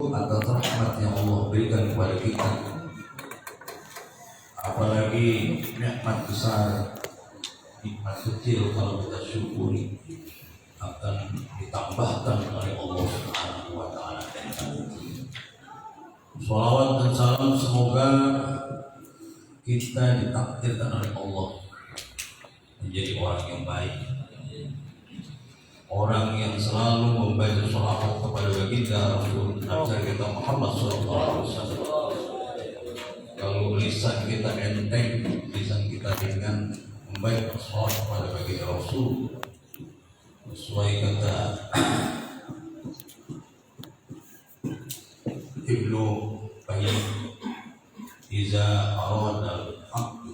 atas rahmat yang Allah berikan kepada kita, apalagi nikmat besar, nikmat kecil kalau kita syukuri akan ditambahkan oleh Allah Subhanahu wa Ta'ala. Shalawat dan salam semoga kita ditakdirkan oleh Allah menjadi orang yang baik, orang yang selalu membaca sholawat kepada baginda Rasul kita Muhammad SAW. Kalau lisan kita enteng, lisan kita dengan membaca sholawat kepada baginda Rasul, sesuai kata Ibnu Qayyim, iza arada al-abd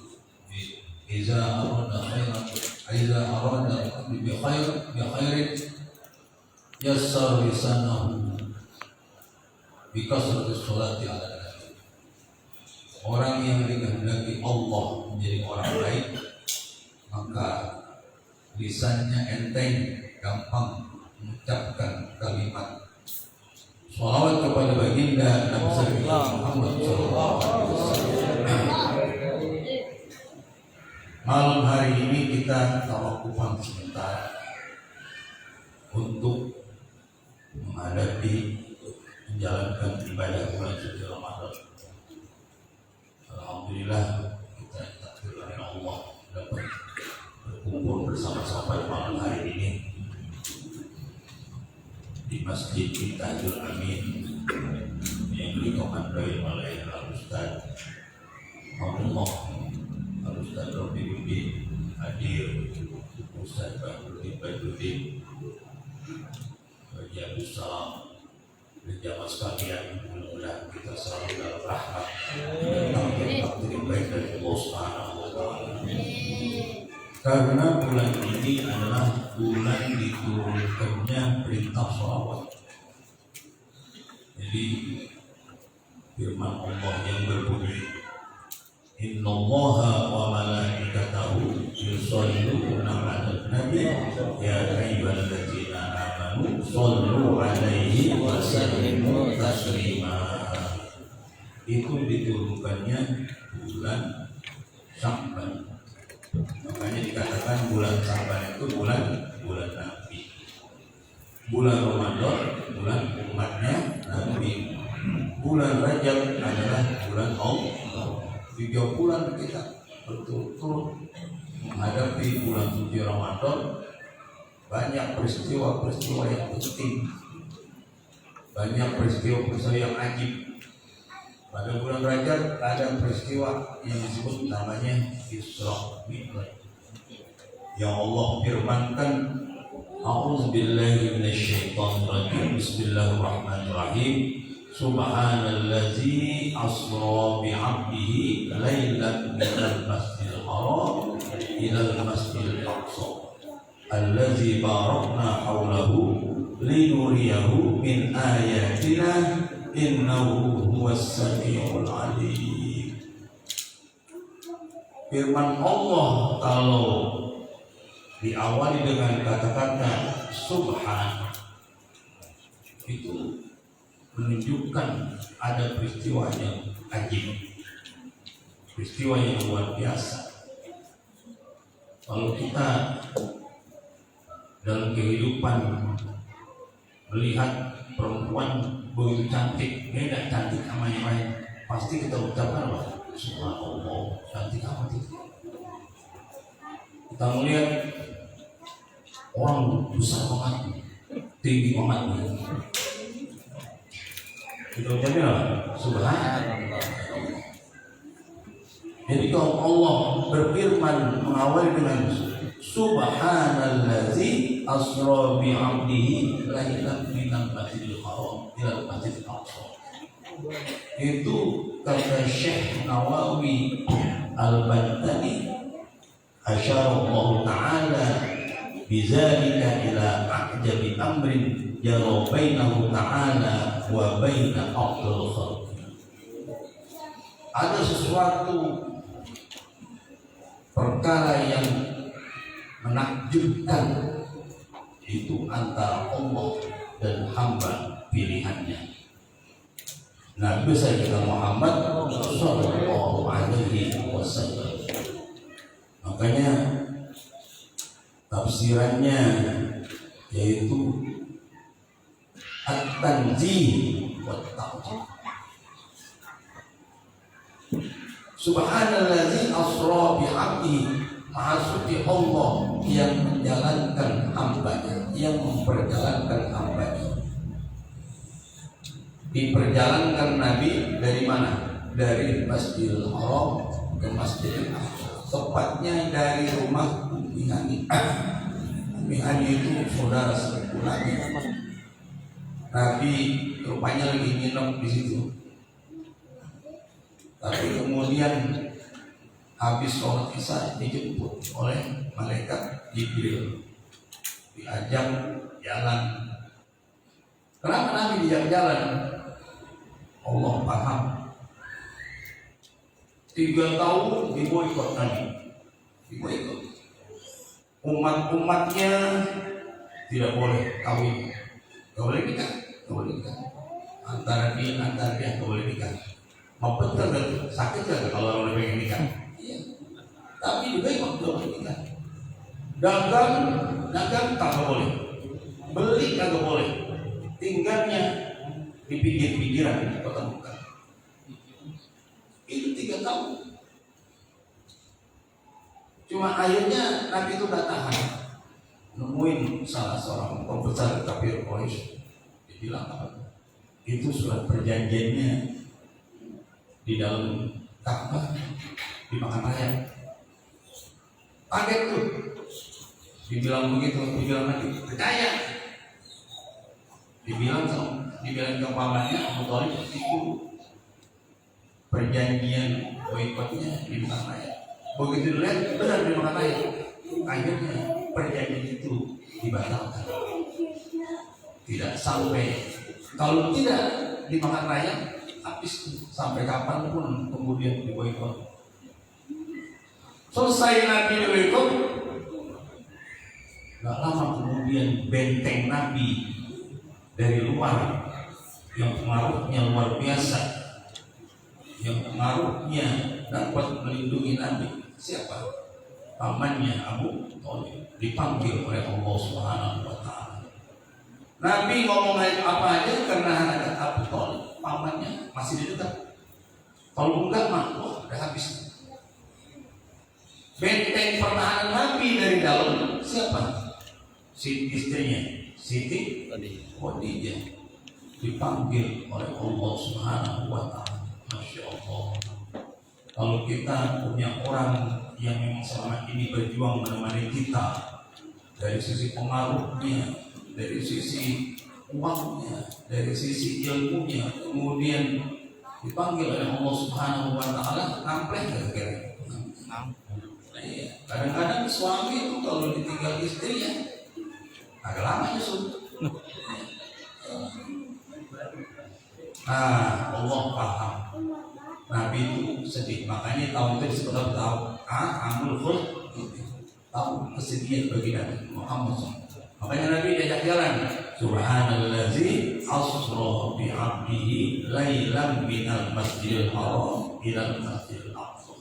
iza arada khairan iza arada al-abd bi khairin yassar lisanahu bi kasrati sholati ala nabi. Orang yang dikehendaki Allah menjadi orang baik, maka lisannya enteng, gampang mengucapkan kalimat sholawat kepada baginda Nabi Muhammad SAW. Malam hari ini kita tawakufan sebentar untuk menghadapi menjalankan ibadah bulan suci Ramadan. Alhamdulillah kita takdir oleh Allah dapat berkumpul bersama-sama pada malam hari ini di Masjid Tajul Amin yang dikomandoi oleh Al-Ustaz Al-Ustaz Rabiuddin hadir, Ustaz Badruddin Haji Abdus Salam dan jamaah sekalian, mudah-mudahan kita selalu dalam rahmat dan takdir baik dari Allah Subhanahu wa Ta'ala. Karena bulan ini adalah bulan diturunkannya perintah sholawat. Jadi firman Allah yang berbunyi, Innallaha wa malaikatahu yusholluna 'alan nabi ya ayyuhalladzina amanu shollu 'alaihi wa sallimu taslima. Itu diturunkannya bulan Sya'ban. Makanya dikatakan bulan Sya'ban itu bulan Nabi. Bulan Ramadan bulan umatnya Nabi. Bulan Rajab adalah bulan Allah. 3 bulan kita betul-betul menghadapi bulan suci Ramadan. Banyak peristiwa-peristiwa yang penting, banyak peristiwa-peristiwa yang ajib. Pada bulan Rajab ada peristiwa yang disebut namanya Isra Mi'raj, yang Allah firmankan, A'udzubillahi minasyaitonirrajim, Bismillahirrahmanirrahim, Subhanallazi asra bi'abdihi lailan minal masjidil haram ilal masjidil aqsa allazi barakna haulahu linuriyahu min ayatina innahu huwas samiul alim. Firman Allah kalau diawali dengan kata-kata subhan, itu menunjukkan ada peristiwa yang ajib, peristiwa yang luar biasa. Kalau kita dalam kehidupan melihat perempuan begitu cantik, beda cantik sama yang lain, pasti kita ucapkan apa? Subhanallah, cantik amat itu. Kita melihat orang besar banget, tinggi banget, kita ucapkan apa? Subhanallah. Jadi kalau Allah berfirman mengawali dengan Subhanallazi asra bi'abdihi lailan minal masjidil haram ilal masjidil aqsa, itu kata Syekh Nawawi Al-Bantani asyarallahu ta'ala bizalika ila a'jabi amrin jara bainahu ta'ala wa baina afdal khalq. Ada sesuatu perkara yang menakjubkan itu antara Allah dan hamba pilihannya. Nabi Sayyidina Muhammad Sallallahu Alaihi Wasallam. Makanya tafsirannya yaitu at-tanzih wa at-ta'zim. Subhanallazi asra bi'abdihi, maha suci Allah yang menjalankan hambanya, yang memperjalankan hambanya. Diperjalankan Nabi dari mana? Dari Masjidil Haram ke Masjidil Aqsa, tepatnya dari rumah Ummi Hani. Ummi Hani itu saudara sepupu Nabi. Nabi rupanya lagi nginep di situ. Tapi kemudian habis sholat isya dijemput oleh malaikat Jibril, diajak jalan. Kenapa Nabi diajak jalan? Allah paham. 3 tahun diboikot Nabi, diboikot. Umat-umatnya tidak boleh kawin, tidak boleh nikah, tidak boleh nikah. Antara dia tidak boleh nikah. Mau betul kan? Sakit kan kalau orang pengen nikah? Iya. Tapi diboikot, tidak boleh nikah. Dagang tak boleh, beli tak boleh. Tinggalnya di pinggir-pinggiran di kota Mekah. Itu 3 tahun. Cuma akhirnya Nabi itu udah tahan. Nemuin salah seorang pembesar kafir Quraisy. Dia bilang apa? Itu surat perjanjiannya di dalam Ka'bah dimakan ayam. Kaget tuh. Dibilang begitu, dibilang lagi percaya. Dibilang ke pamannya Abu Thalib itu perjanjian boikotnya dimakan ayam. Begitu dilihat benar dimakan ayam. Akhirnya perjanjian itu dibatalkan. Tidak sampai, kalau tidak dimakan ayam habis sampai kapanpun kemudian diboikot. Selesai Nabi diboikot, gak lama kemudian benteng Nabi dari luar yang pengaruhnya luar biasa, yang pengaruhnya dapat melindungi Nabi. Siapa? Pamannya Abu Thalib dipanggil oleh Allah Subhanahu wa Ta'ala. Nabi ngomong apa aja karena ada Abu Thalib, pamannya masih di dekat. Kalau enggak mah udah habis. Benteng pertahanan Nabi dari dalam siapa? Si istrinya Siti Khadijah dipanggil oleh Allah Subhanahu wa Ta'ala. Masya Allah. Kalau kita punya orang yang memang selama ini berjuang menemani kita dari sisi pengaruhnya, dari sisi uangnya, dari sisi ilmunya, kemudian dipanggil oleh Allah Subhanahu wa Ta'ala, nampleh kira-kira. Kadang-kadang suami itu kalau ditinggal istrinya agak lama nyusul. Allah paham. Nabi itu sedih, makanya tahun itu disebut tahun Amul Khul, tahun kesedihan bagi Nabi Muhammad SAW. Makanya Nabi diajak jalan. Subhanallazi asra bi 'abdihi lailan minal masjidil haram ilal masjidil aqsa.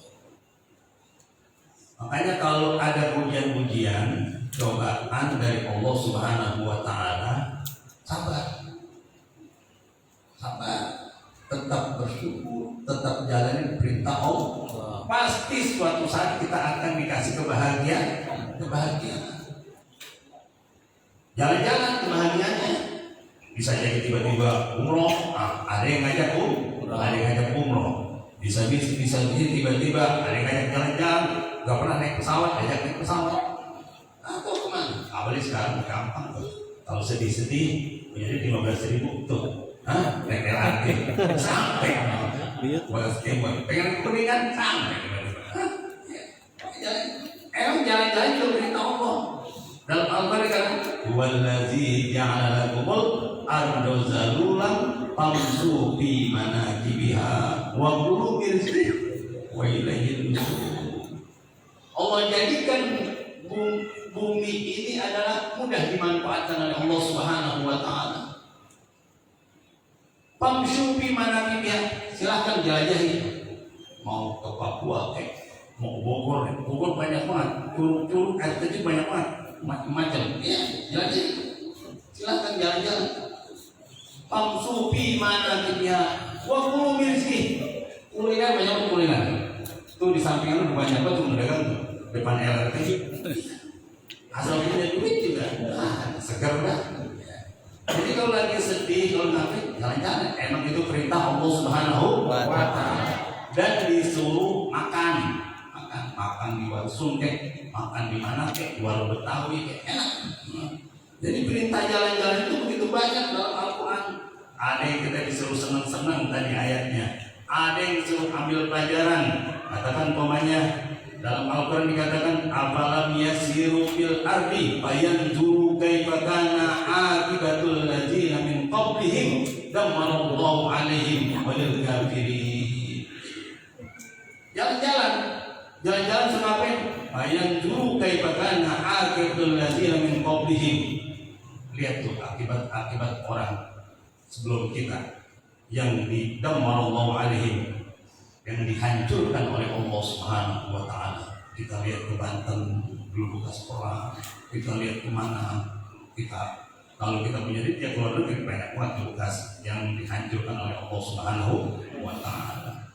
Makanya kalau ada ujian-ujian, cobaan dari Allah Subhanahu wa Ta'ala, sabar, tetap bersyukur, tetap jalani perintah Allah. Pasti suatu saat kita akan dikasih kebahagiaan. Jalan-jalan kebahagiaannya bisa jadi tiba-tiba umroh, ada yang ngajak umroh, bisa tiba-tiba ada yang ngajak jalan-jalan, nggak pernah naik pesawat, ajak naik pesawat. Atau kemana? Apalagi sekarang gampang tuh. Kalau sedih-sedih, punya 15.000 tuh. Naik LRT sampai. Pengen kuningan sampai. Emang jalan-jalan itu berita Allah. Dalam Al-Quran dikatakan, "Wallazi ja'ala lakumul arda zalulan famshu fi manakibiha wa kulu min rizqihi wa ilaihi nusyur." Allah jadikan bumi ini adalah mudah dimanfaatkan oleh Allah Subhanahu wa Ta'ala. Famshu fi manakibiha, silahkan jelajahi. Mau ke Papua, mau ke Bogor, Bogor banyak banget, curug air terjun banyak banget, macam-macam. Ya, jelajahi. Silahkan jalan-jalan. Famshu fi manakibiha wa kulu min rizqi. Kuliner banyak kuliner. Tuh di samping lu banyak banget tuh dagang tuh depan LRT. Asal punya duit juga, segar dah. Jadi kalau lagi sedih, kalau ngapit, jalan-jalan. Emang itu perintah Allah Subhanahu wa Ta'ala. Dan disuruh makan di warung Sungkek, makan di mana kek, di warung Betawi kek, enak. Jadi perintah jalan-jalan itu begitu banyak dalam Al-Quran. Ada yang kita disuruh senang-senang tadi ayatnya. Ada yang disuruh ambil pelajaran. Katakan umpamanya dalam Al-Quran dikatakan afalam yasiru fil ardi fayanzuru kaifa kana akibatul ladzina min qablihim damarallahu alaihim walil kafirin. Jalan-jalan semapin fayanzuru kaifa kana akibatul ladzina min qablihim. Lihat tuh akibat orang sebelum kita yang damarallahu alaihim, yang dihancurkan oleh Allah Subhanahu wa Ta'ala. Kita lihat ke Banten dulu bekas perang, kita lihat kemana, kalau kita punya duit ya keluar negeri banyak banget bekas yang dihancurkan oleh Allah Subhanahu wa Ta'ala.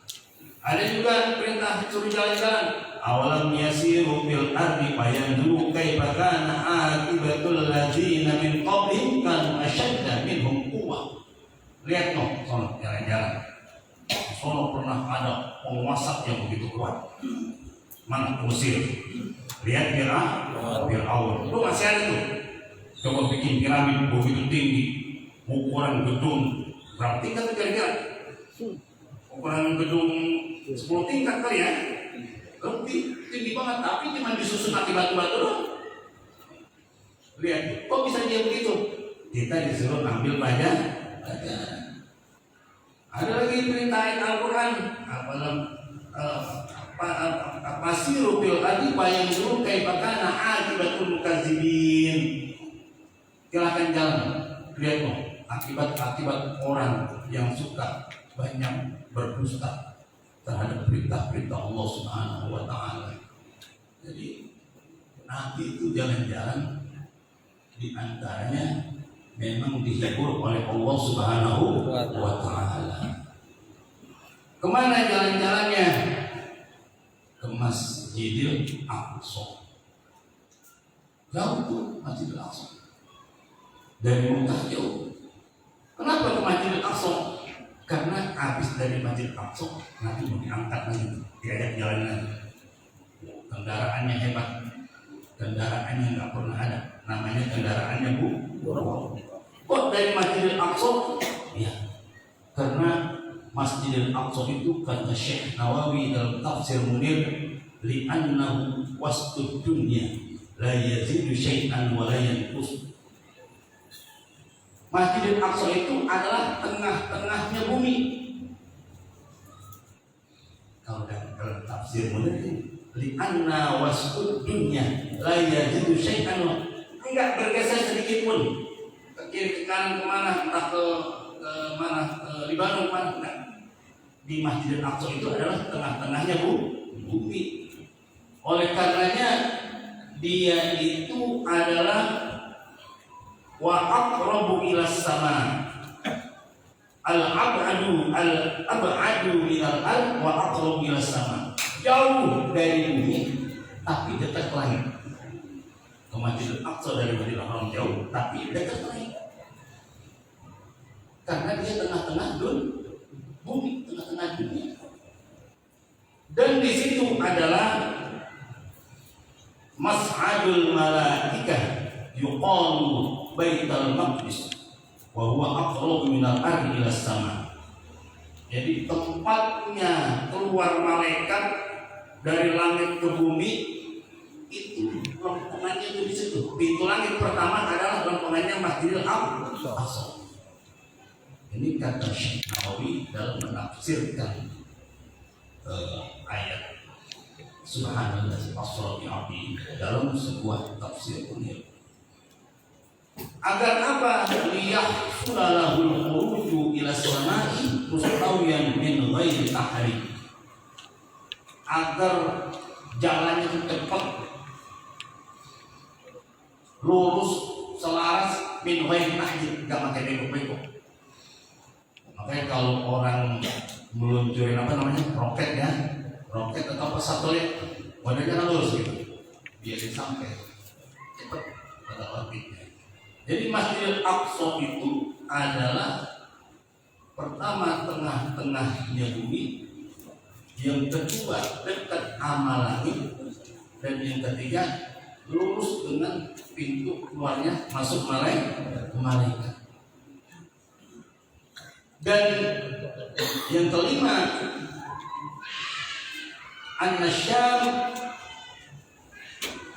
Ada juga perintah suruh jalan-jalan. Awalam yasiru fil ardi fayanzuru kaifa kana akibatul ladzina min qablihim kanu ashadda minhum quwwah. Lihat no, sono jalan-jalan. Sono pernah ada penguasa yang begitu kuat. Mana Mesir? Lihat Fir'aun. Itu masih ada tuh. Coba bikin piramid begitu tinggi, ukuran gedung berapa tingkat tuh kira-kira? Ukuran gedung 10 tingkat kali ya? Lebih tinggi banget, tapi cuma disusun pakai batu-batu doang. Lihat, kok bisa dia begitu? Kita disuruh ambil pelajaran. Ada lagi perintah ayat Al-Quran. Fasiru fil ardi fayanzuru kaifa kana akibatul mukadzibin. Silakan jalan, lihat loh akibat orang yang suka banyak berdusta terhadap perintah-perintah Allah Subhanahu wa Ta'ala. Jadi Nabi itu jalan-jalan di antaranya memang dihibur oleh Allah Subhanahu wa Ta'ala. Kemana jalan-jalannya? Ke Masjidil Aqsa. Jauh tuh Masjidil Aqsa. Dari Mekah jauh. Kenapa ke Masjidil Aqsa? Karena habis dari Masjidil Aqsa nanti mau diangkat lagi, diajak jalan lagi. Kendaraannya hebat, kendaraannya nggak pernah ada. Namanya kendaraannya buruk. Kok dari Masjidil Aqsa? Ya, karena Masjidil Aqsa itu kata Syekh Nawawi dalam tafsir Munir, li'annahu wastud dunya la yazidu syai'an wa la yanqus. Masjidil Aqsa itu adalah tengah-tengahnya bumi. Kalau dalam tafsir Munir itu li'anna wastud dunya la yazidu syai'an, enggak bergeser sedikit pun ke kiri ke kanan kemana, entah ke mana, Libanon mana, enggak. Di Masjidil Aqsa itu adalah tengah-tengahnya bumi. Oleh karenanya dia itu adalah wa aqrabu ila sama, al-ab'adu minal ard wa aqrabu ila sama. Jauh dari bumi tapi dekat langit. Ke Masjidil Aqsa dari Masjidil Haram jauh tapi dekat langit. Karena dia tengah-tengah bumi, tengah-tengah dunia. Dan di situ adalah Mas'adul Malaikah yuqalu Baitul Maqdis wa huwa aqrabu minal ardi ila sama. Jadi tempatnya keluar malaikat dari langit ke bumi itu lempengannya itu di situ. Pintu langit pertama adalah lempengannya Masjidil Aqsa. Ini kata Syekh Nawawi dalam menafsirkan ayat Subhanallah asra bi abdi dalam sebuah tafsir Munir. Agar apa? Liyahsulalahul khuruju ila samai mustawiyan min ghairi tahrim. Agar jalannya itu cepat, lurus, selaras, min ghairi tahrim, enggak pakai bengkok-bengkok. Makanya kalau orang meluncurin apa namanya? Roket ya. Roket atau satelit, modelnya kan lurus gitu. Biar dia sampai cepat pada orbitnya. Jadi Masjidil Aqsa itu adalah pertama tengah-tengahnya bumi, yang kedua dekat amal langit, dan yang ketiga lurus dengan pintu keluarnya masuk malaikat. Dan yang kelima, an-nasyam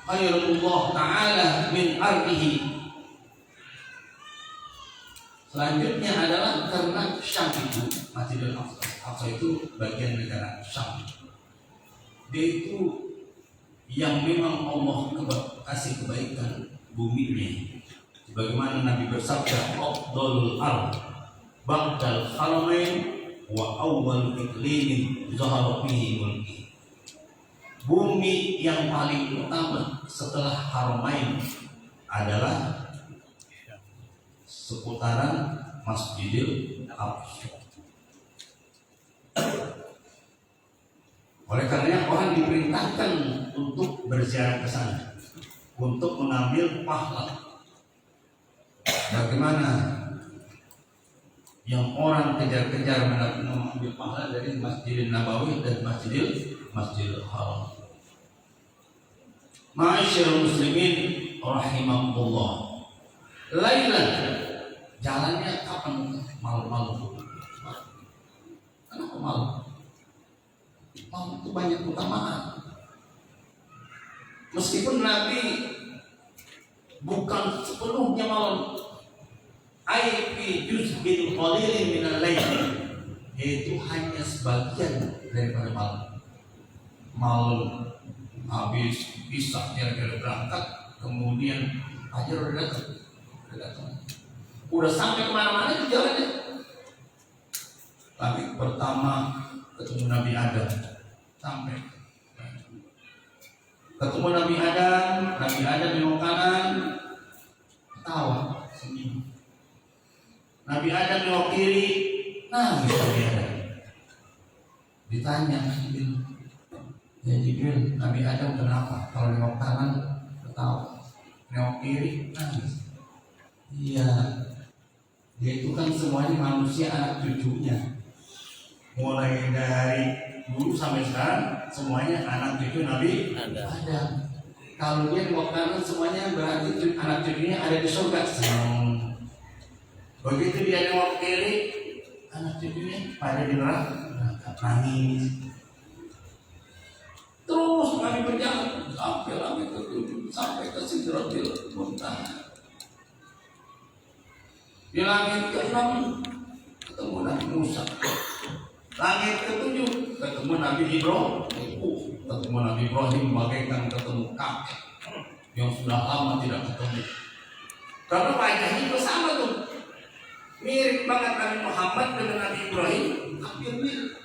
khairullah ta'ala min ardihi. Selanjutnya adalah karena Syam itu, Masjidil Aqsa itu bagian negara Syam. Dia itu yang memang Allah kasih kebaikan buminya. Sebagaimana Nabi bersabda, "Afdalul ardh ba'dal haramain wa awwal iqlimin zahara fihi mulki." Bumi yang paling utama setelah haramain adalah seputaran Masjidil Aqsa. Oleh karenanya orang diperintahkan untuk berziarah ke sana, untuk mengambil pahala. Bagaimana yang orang kejar-kejar mengambil pahala dari Masjidil Nabawi dan Masjidil Haram. Ma'asyiral muslimin rahimakumullah. Lailan, jalannya kapan? Malam-malam. Kenapa malam? Malam itu banyak keutamaan. Meskipun Nabi bukan sepenuhnya malam, fi juz'in qalilin minal lail, yaitu hanya sebagian daripada malam. Malam habis bisa kira-kira berangkat, kemudian fajar udah datang. Udah sampai kemana-mana di jalannya. Tapi pertama ketemu Nabi Adam, sampai ketemu Nabi Adam nengok kanan, ketawa, senyum. Nabi Adam nengok kiri, nangis Nabi Adam. Ditanya Jibril, ya Jibril, Nabi Adam kenapa? Kalau nengok kanan ketawa, nengok kiri nangis. Iya, dia itu kan semuanya manusia, anak cucunya. Mulai dari dulu sampai sekarang semuanya anak cucu Nabi Adam. Kalau dia nengok kanan semuanya berarti anak cucunya ada di surga. Begitu dia nengok kiri, anak cucunya pada di neraka, nangis. Terus kami berjalan sampai langit ketujuh, sampai ke Sidratil Muntaha. Di langit ke-6 ketemu Nabi Musa. Langit ke-7 ketemu Nabi Ibrahim. Ketemu Nabi Ibrahim bagaikan ketemu kakek yang sudah lama tidak ketemu. Karena wajahnya itu sama tuh, mirip banget Nabi Muhammad dengan Nabi Ibrahim, hampir mirip.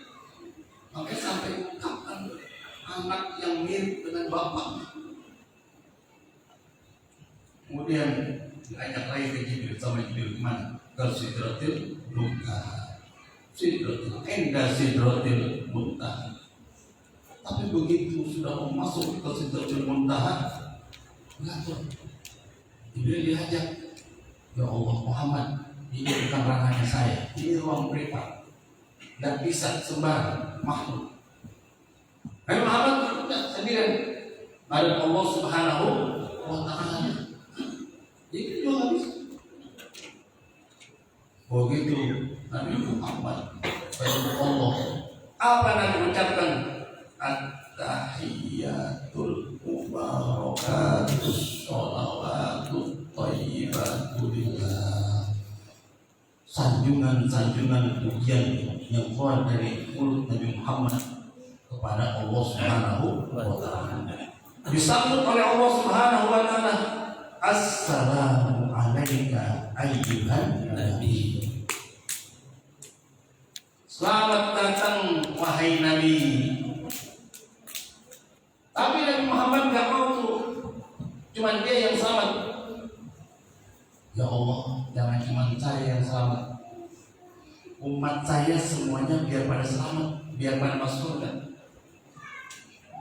Makanya sampai ungkapkan anak yang mirip dengan bapaknya. Kemudian diajak lagi ke Jibril, sama Jibril kemana? Ke Sidratil Muntaha. Sidratil Muntaha. Tapi begitu sudah mau masuk ke Sidratil Muntaha, ngatur. Jibril diajak, ya Allah Muhammad, ini bukan ranahnya saya, ini ruang privat, dan bisa sembarang makhluk. Nabi Muhammad sendirian, ada Allah Subhanahu wa Ta'ala. Itu juga nggak bisa. Begitu Nabi Muhammad pada Allah, apa Nabi ucapkan? At-tahiyyatul mubarakatus sholawatut thayyibatul lillah. Sanjungan-sanjungan pujian yang keluar dari mulut Nabi Muhammad kepada Allah Subhanahu wa Ta'ala, disambut oleh Allah Subhanahu wa Ta'ala. Assalamu alaika ayyuhan nabi. Selamat datang wahai Nabi. Tapi Nabi Muhammad gak mau tuh, cuman dia yang selamat. Ya Allah, jangan cuma saya yang selamat, umat saya semuanya biar pada selamat, biar pada masuk surga.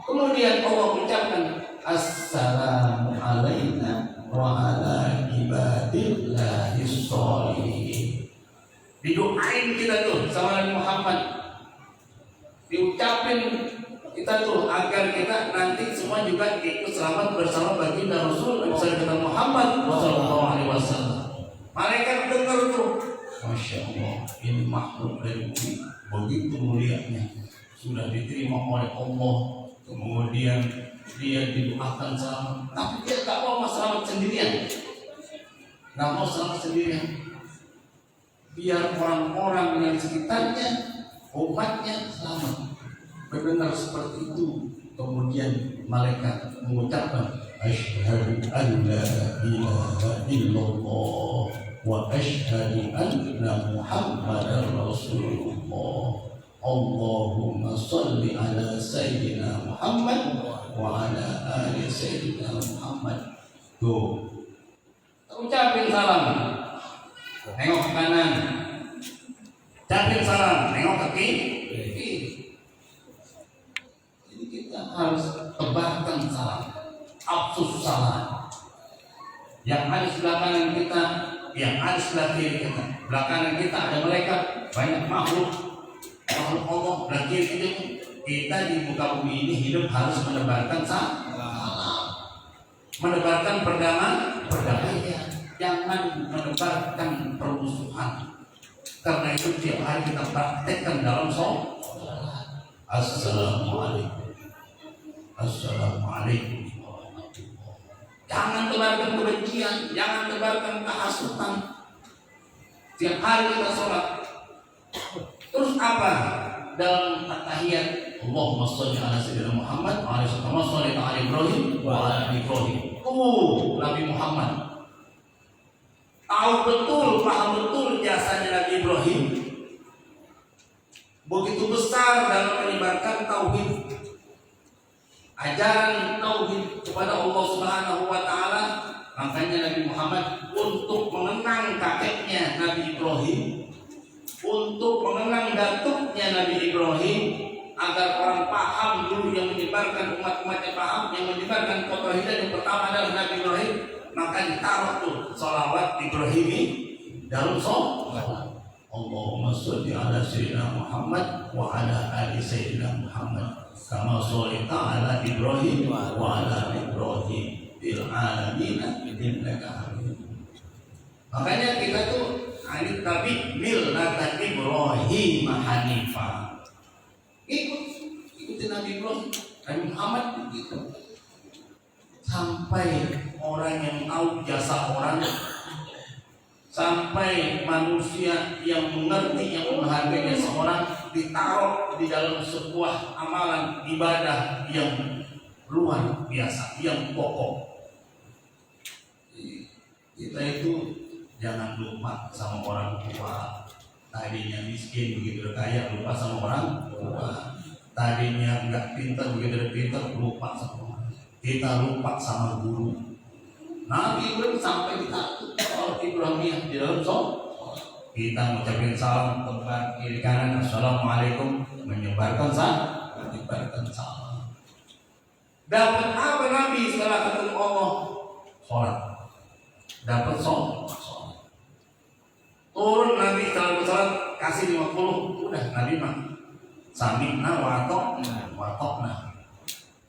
Kemudian Allah ucapkan Assalamu alaina wa ala ibadillahis sholihin. Didoain kita tuh sama Nabi Muhammad, diucapin kita tuh agar kita nanti semua juga ikut selamat bersama baginda Rasul Muhammad Sallallahu Alaihi Wasallam. Malaikat dengar tuh, Masya Allah, ini makhluk dari bumi begitu mulianya, sudah diterima oleh Allah. Kemudian dia didoakan selamat, tapi dia tak mau selamat sendirian, nggak mau selamat sendirian. Biar orang-orang yang sekitarnya, umatnya selamat. Benar seperti itu. Kemudian malaikat mengucapkan Asyhadu an la ilaha illallah wa asyhadu anna Muhammadar Rasulullah. Allahumma salli ala Sayyidina Muhammad wa ala ali Sayyidina Muhammad. Tuh, ucapin salam, nengok ke kanan, ucapin salam, nengok ke kiri. Jadi kita harus tebarkan salam, absus salam. Yang ada sebelah kanan kita, yang ada sebelah kiri kita. Belakangan kita ada malaikat, banyak makhluk Allah dan kita di muka bumi ini hidup harus menebarkan salam, menebarkan perdamaian, jangan menebarkan permusuhan. Karena itu tiap hari kita praktekkan dalam sholat. Assalamualaikum, assalamualaikum. Jangan tebarkan kebencian, jangan tebarkan kehasutan. Tiap hari kita sholat. Terus apa? Dalam at-tahiyat Allahumma sholli ala sayyidina Muhammad wa ala sholli ala Ibrahim wa ala Ibrahim. Nabi Muhammad tahu betul, paham betul jasanya Nabi Ibrahim, begitu besar dalam menyebarkan tauhid, ajaran tauhid kepada Allah Subhanahu wa taala. Makanya Nabi Muhammad untuk mengenang kakeknya Nabi Ibrahim, untuk mengenang datuknya Nabi Ibrahim, agar orang paham dulu, yang menyebarkan umat-umatnya paham, yang menyebarkan ketauhidan yang pertama adalah Nabi Ibrahim, maka ditaruh tuh sholawat Ibrahimi dalam sholat. Allahumma sholli ala sayyidina Muhammad wa ala ali sayyidina Muhammad kama shollaita ala Ibrahim wa ala Ibrahim fil alamin innaka Hamidum. Makanya kita tuh Hanif Nabi millata Ibrahim Hanifah. Ikuti Nabi Ibrahim, Nabi Muhammad begitu. Sampai orang yang tahu jasa orang, sampai manusia yang mengerti, yang menghargai jasa orang, ditaruh di dalam sebuah amalan ibadah yang luar biasa, yang pokok. Kita itu jangan lupa sama orang tua. Tadinya miskin begitu kaya, lupa sama orang tua. Tadinya enggak pintar begitu pintar, lupa sama orang. Kita lupa sama guru. Nabi Ibrahim sampai kita kalau Ibrahimiyah di dalam sholat, kita mengucapkan salam tempat kiri kanan, assalamualaikum, menyebarkan salam. Dapat apa Nabi setelah ketemu Allah? Sholat. Dapat sholat. Turun Nabi setelah sholat kasih 50, udah Nabi mah sami'na wa ata'na.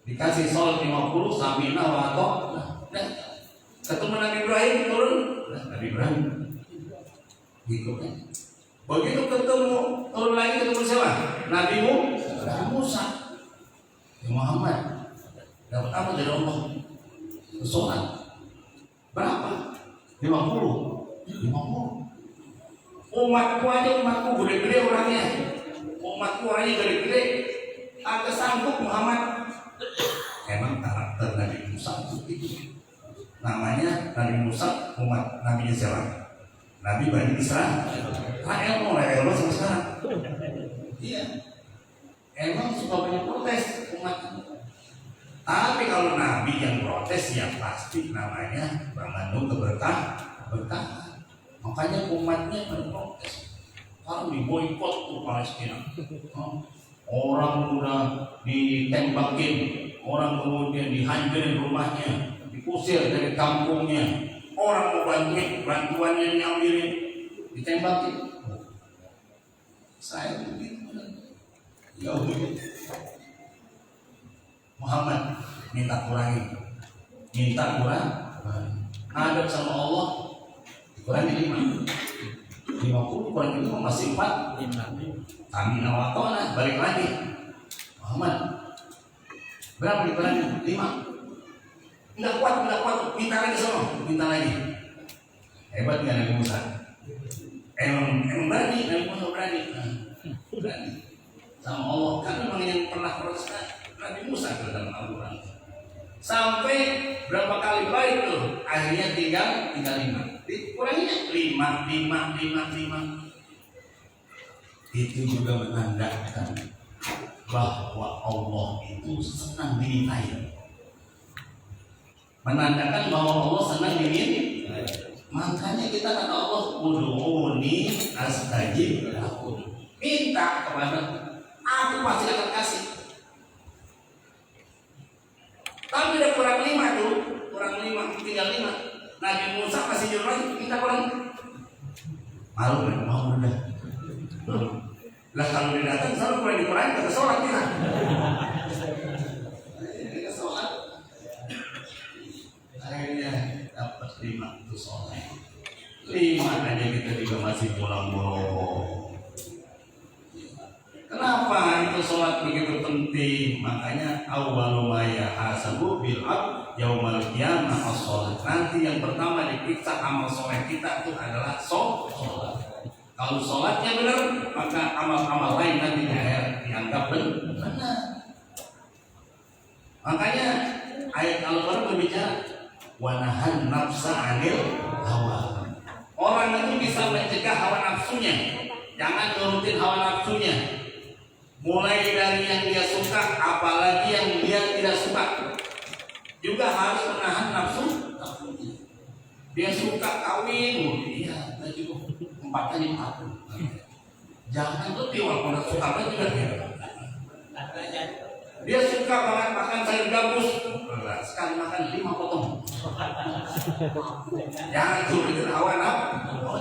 Dikasih sholat 50, sami'na wa ata'na. Ketemu Nabi Ibrahim turun, Nabi Ibrahim ikutnya. Begitu ketemu turun lagi, ketemu siapa? Nabi Musa. Muhammad dapat apa dari Allah? Sholat berapa? 50. Umatku gede-gede orangnya. Umatku orangnya gede-gede. Agak sanggup Muhammad. Emang karakter Nabi Musa itu namanya Nabi Musa umat Nabi siapa? Nabi Bani Israel. Elmo sama sekarang. Iya. Emang suka banyak protes umat. Tapi kalau Nabi yang protes ya pasti namanya mengandung berkah. Makanya umatnya berprotes. Kalau diboikot tuh Palestina. Orang udah ditembakin, orang kemudian dihancurin rumahnya, diusir dari kampungnya, orang mau bantuannya diambilin, ditembakin. Saya begitu. Ya Muhammad minta kurangi, ngadep sama Allah dikurangi 50 kurangi 5 masih 4. Kami nawatona balik lagi. Muhammad berapa dikurangi? 5. Enggak kuat, minta lagi. Hebat nggak Nabi Musa? Emang berani, Nabi Musa berani sama Allah. Kan memang yang pernah protes Nabi Musa ke dalam Al-Quran. Sampai berapa kali baik tuh, akhirnya tinggal 5. Dikuranginya 5. Itu juga menandakan bahwa Allah itu senang dinilai. Menandakan bahwa Allah senang dinilai. Makanya kita kata Allah, ud'uni astajib lakum. Minta kepada aku pasti akan kasih. Tapi udah kurang 5 tuh, tinggal 5. Nabi Musa masih nyuruh lagi, minta kurang. Mau udah. Lah kalau dia datang selalu mulai dikurangi ke sholat kita. Ke sholat. Akhirnya dapat 5 itu sholat. 5 aja kita juga masih bolong-bolong. Kenapa itu sholat begitu penting? Makanya awwalu ma yahasabu bil abd yaumal qiyamah as-sholat. Nanti yang pertama diperiksa amal sholat kita itu adalah sholat. Kalau sholatnya benar, maka amal-amal lain nanti dianggap benar. Makanya ayat Al-Quran berbicara wanahan nafsa anil hawa. Orang itu bisa mencegah hawa nafsunya. Jangan nurutin hawa nafsunya. Mulai dari yang dia suka, apalagi yang dia tidak suka. Juga harus menahan nafsunya. Dia suka kawin, iya, kita cukup 4 kali 4. Jangan lebih walaupun suka apa juga dia suka banget makan sayur gabus, sekali makan 5 potong. Jangan turutin hawa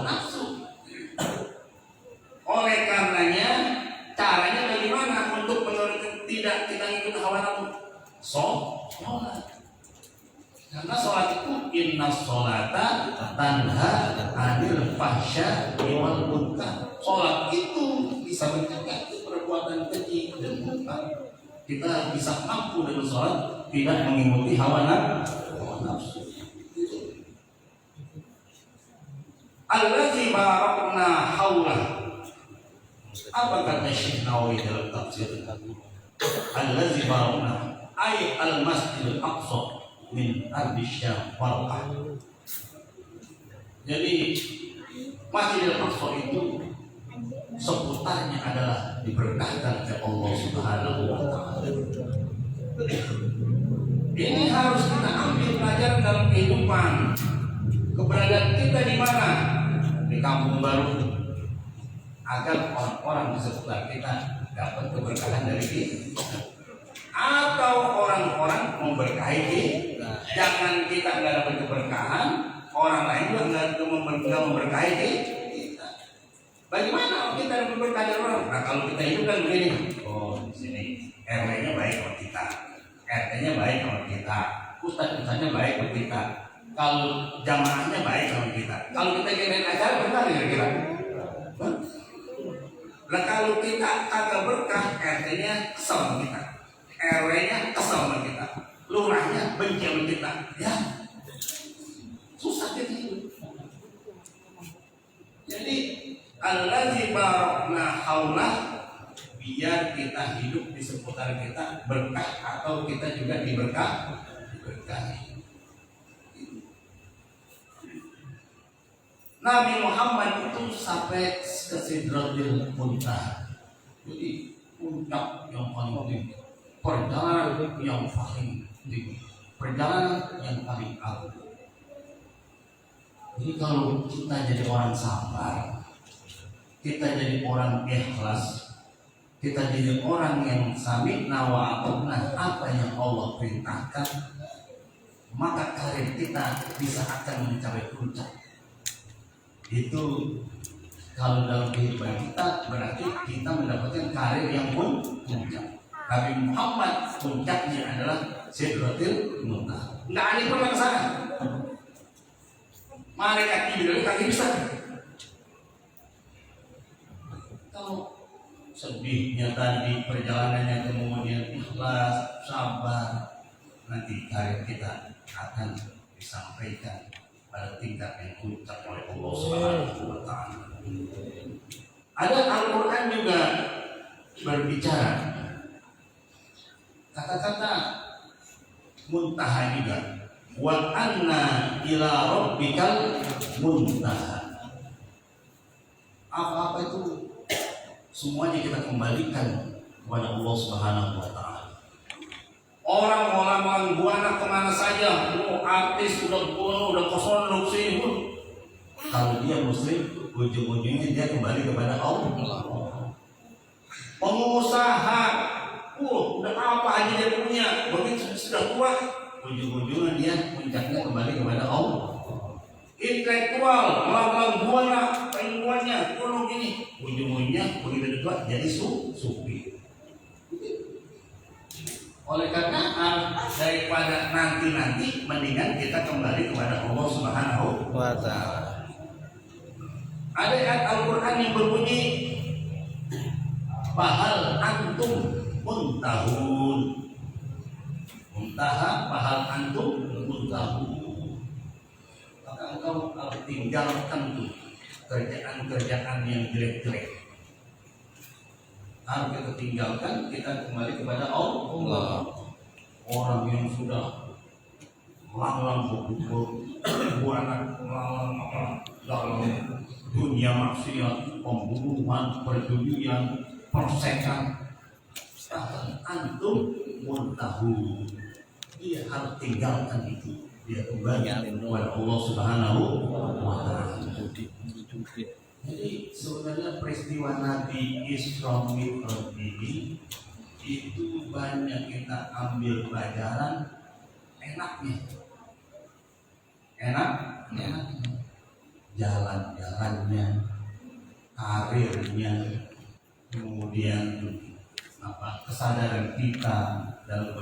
nafsu. Oleh karenanya caranya bagaimana untuk menurut tidak kita ikut hawa nafsu? Sholat. Karena sholat itu inna sholata tanha anil fahsya wal munkar. Sholat itu bisa mencegah perbuatan keji dan munkar. Kita bisa mampu dengan sholat tidak mengikuti hawa nafsu. Allazi barakna haulah. Apa kata Syekh Nawawi dalam tafsir? Allazi barakna ay al-masjidil aqsa min ardisya walqah. Jadi Masjidil Aqsa itu seputarnya adalah diberkahkan oleh Allah Subhanahu wa taala. Ini harus kita ambil pelajaran dalam kehidupan. Keberadaan kita di mana? Di kampung baru. Agar orang-orang di sekitar kita dapat keberkahan dari kita. Atau orang-orang memberkahi kita. Jangan kita nggak dapat keberkahan, orang lain juga nggak memberkahi kita. Bagaimana kita dapat berkah dari orang? Nah kalau kita hidup kan begini. Oh di sini RW-nya baik sama kita, RT-nya baik sama kita, ustadz-ustadznya baik sama kita. Kalau jamaahnya baik sama kita. Kalau kita ngadain acara berkah kira-kira. Nah kalau kita kagak berkah, RT-nya kesel sama kita, RW-nya kesel sama kita, lurahnya benci sama kita, ya susah kita hidup. Jadi allazi barakna haulah, biar kita hidup di seputar kita berkah atau kita juga diberkahi. Nabi Muhammad itu sampai ke Sidratil Muntaha. Jadi puncak yang paling tinggi, perjalanan yang paling tinggi, perjalanan yang paling agung. Jadi kalau kita jadi orang sabar, kita jadi orang ikhlas, kita jadi orang yang sami'na wa ata'na apa yang Allah perintahkan, maka karir kita bisa akan mencapai puncak. Itu kalau dalam kehidupan kita berarti kita mendapatkan karir yang puncak. Nabi Muhammad puncaknya adalah Sidratil Muntaha. Nggak ada yang pernah ke sana. Malaikat Jibril kaki bisa. Kalau sedihnya tadi perjalanannya kemudian ikhlas, sabar, nanti karir kita akan disampaikan pada tingkat yang puncak oleh Allah Subhanahu wa Ta'ala. Ada Al-Quran juga berbicara kata-kata muntaha juga. Wa anna ila rabbikal muntaha. Apa-apa itu semuanya kita kembalikan kepada Allah Subhanahu wa Ta'ala. Orang mau lamaran buana kemana saja, artis udah kosong sih pun. Kalau dia muslim, ujung-ujungnya dia kembali kepada Allah. Pengusaha, udah apa aja dia punya, begitu sudah tua, ujung-ujungnya dia puncaknya kembali kepada Allah. Intelektual, melakukan buana, penguannya, tolong gini, ujung-ujungnya begitu tua jadi sufi. Oleh karena daripada nanti mendingan kita kembali kepada Allah Subhanahu wa Ta'ala. Ada ayat Al-Quran yang berbunyi Fahal antum muntahun. Muntaha fahal antum muntahun. Maka engkau tinggalkan tuh kerjaan-kerjaan yang jelek-jelek. Harus kita tinggalkan, kita kembali kepada Allah. Orang yang sudah langlang buana dalam dunia maksiat, pembunuhan, perjudian, persekan, antum muntahu. Dia harus tinggalkan itu. Dia kembali kepada Allah Subhanahu wa Ta'ala. Jadi sebenarnya peristiwa Nabi Isra Mi'raj ini itu banyak kita ambil pelajaran enaknya, jalan-jalannya, karirnya, kemudian kesadaran kita dalam